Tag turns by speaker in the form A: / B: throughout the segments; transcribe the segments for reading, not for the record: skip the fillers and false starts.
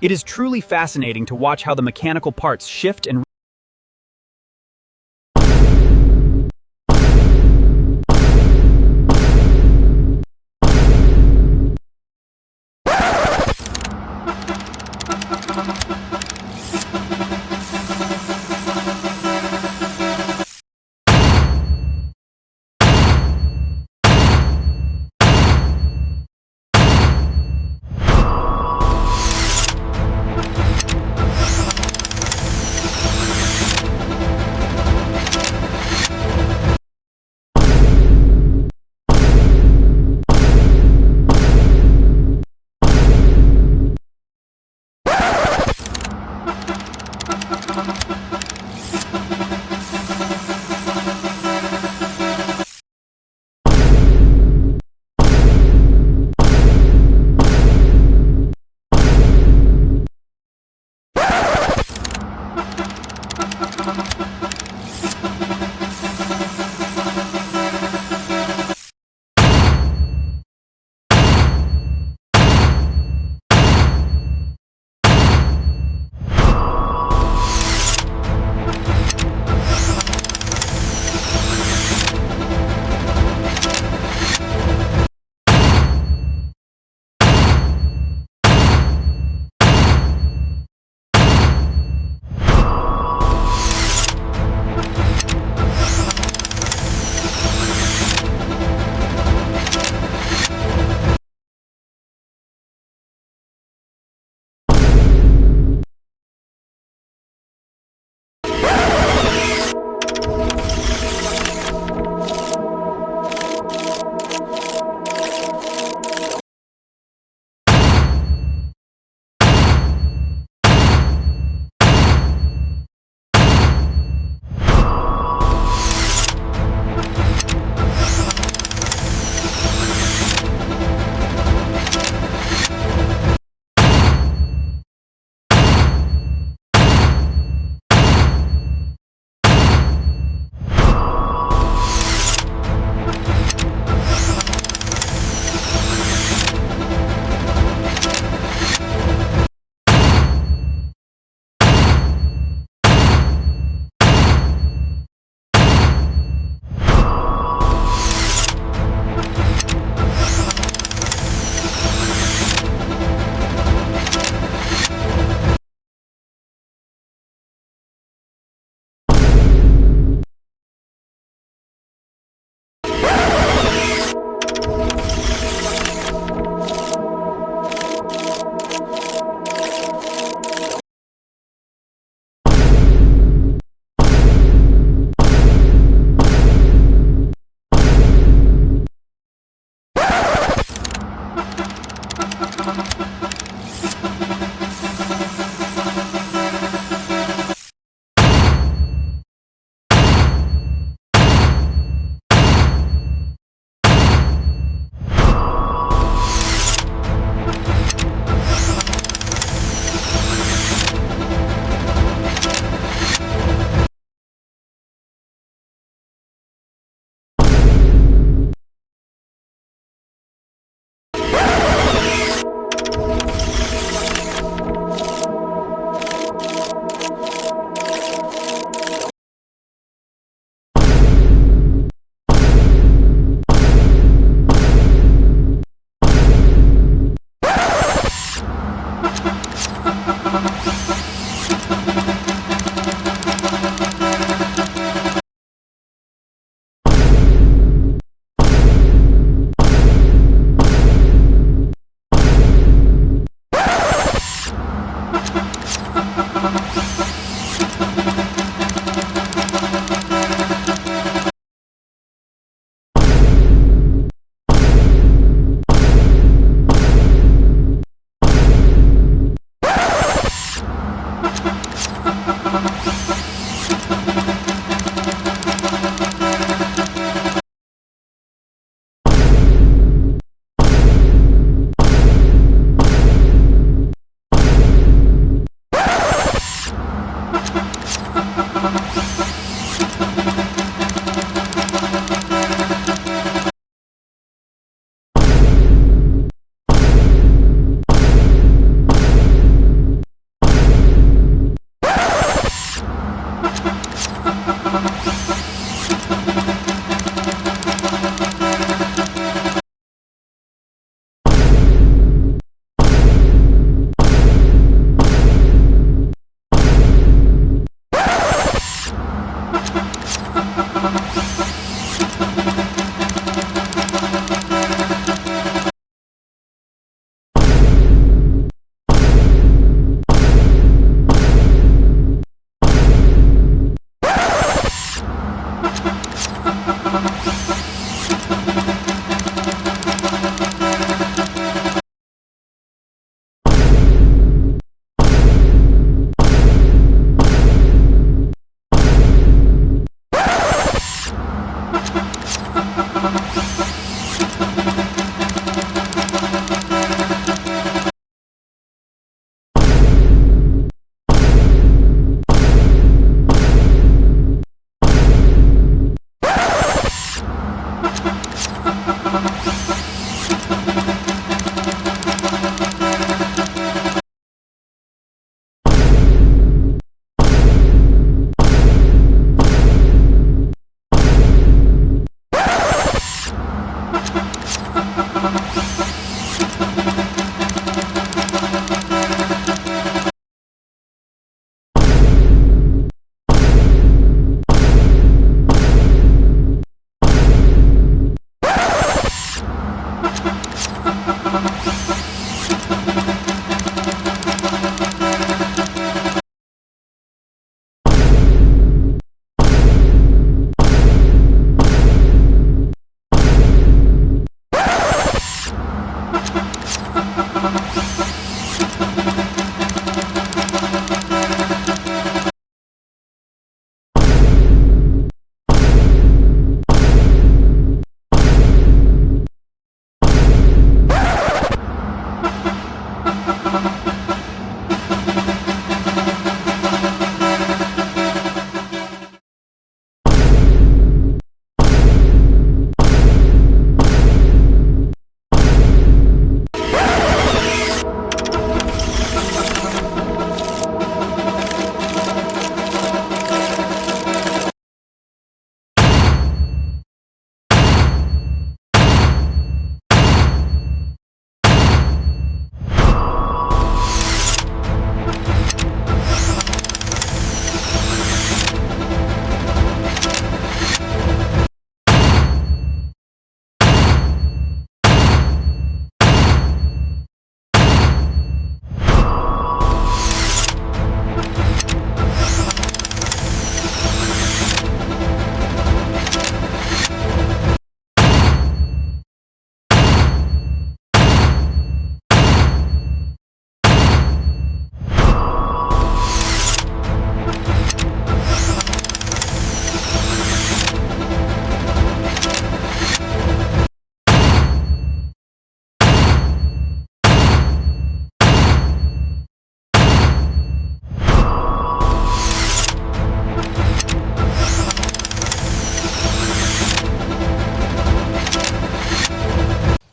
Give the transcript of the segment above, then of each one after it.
A: It is truly fascinating to watch how the mechanical parts shift and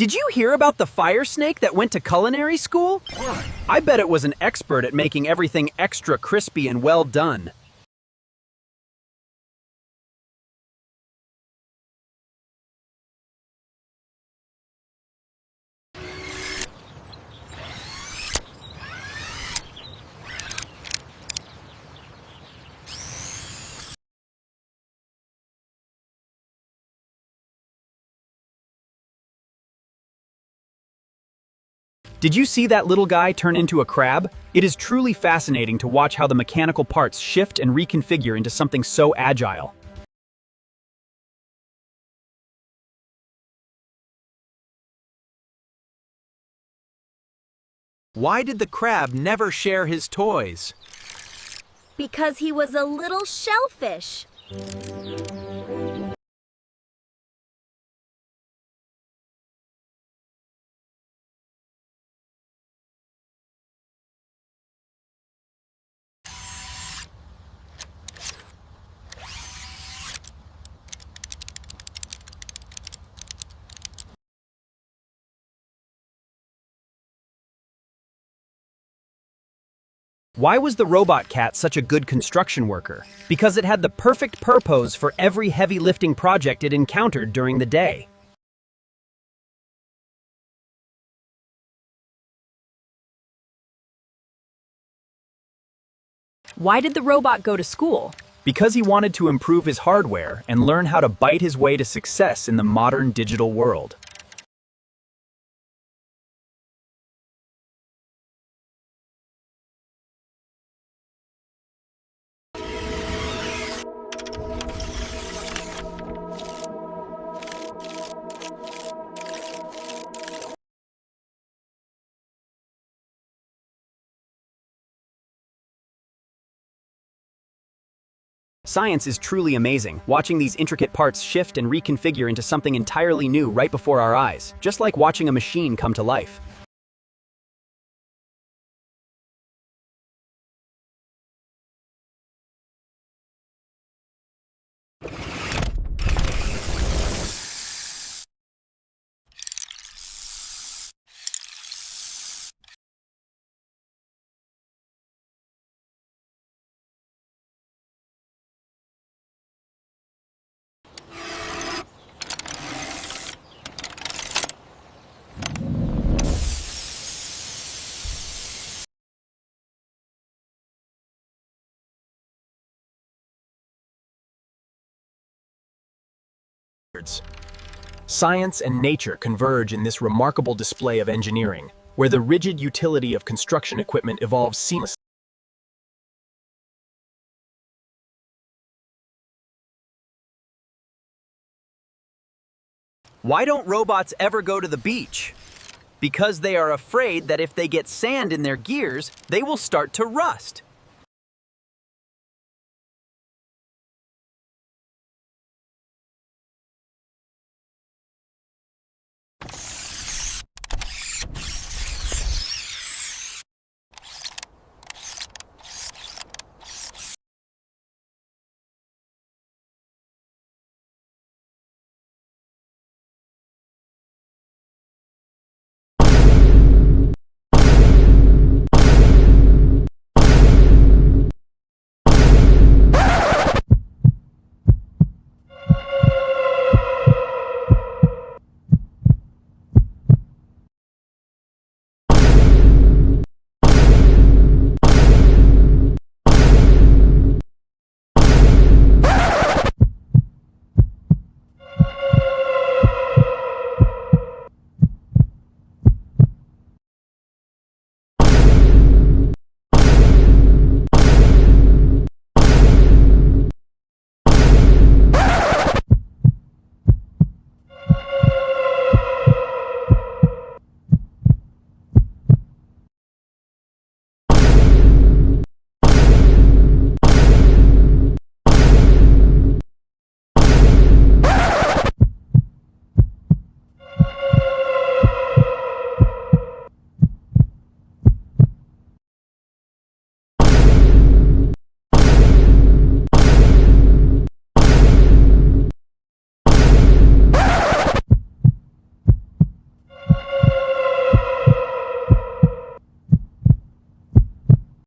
A: Did you hear about the fire snake that went to culinary school? I bet it was an expert at making everything extra crispy and well done. Did you see that little guy turn into a crab? It is truly fascinating to watch how the mechanical parts shift and reconfigure into something so agile. Why did the crab never share his toys?
B: Because he was a little shellfish.
A: Why was the robot cat such a good construction worker? Because it had the perfect purpose for every heavy lifting project it encountered during the day.
C: Why did the robot go to school?
A: Because he wanted to improve his hardware and learn how to bite his way to success in the modern digital world. Science is truly amazing, watching these intricate parts shift and reconfigure into something entirely new right before our eyes, just like watching a machine come to life. Science and nature converge in this remarkable display of engineering, where the rigid utility of construction equipment evolves seamlessly. Why don't robots ever go to the beach? Because they are afraid that if they get sand in their gears, they will start to rust.